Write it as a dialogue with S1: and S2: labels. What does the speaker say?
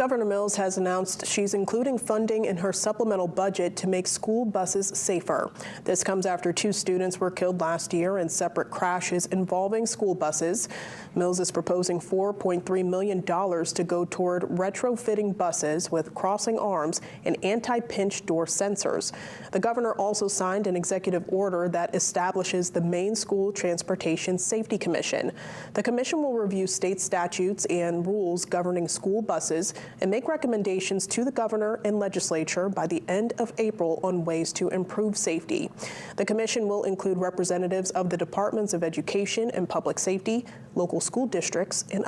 S1: Governor Mills has announced she's including funding in her supplemental budget to make school buses safer. This comes after 2 students were killed last year in separate crashes involving school buses. Mills is proposing $4.3 million to go toward retrofitting buses with crossing arms and anti-pinch door sensors. The governor also signed an executive order that establishes the Maine School Transportation Safety Commission. The commission will review state statutes and rules governing school buses and make recommendations to the governor and legislature by the end of April on ways to improve safety. The commission will include representatives of the Departments of Education and Public Safety, local school districts, and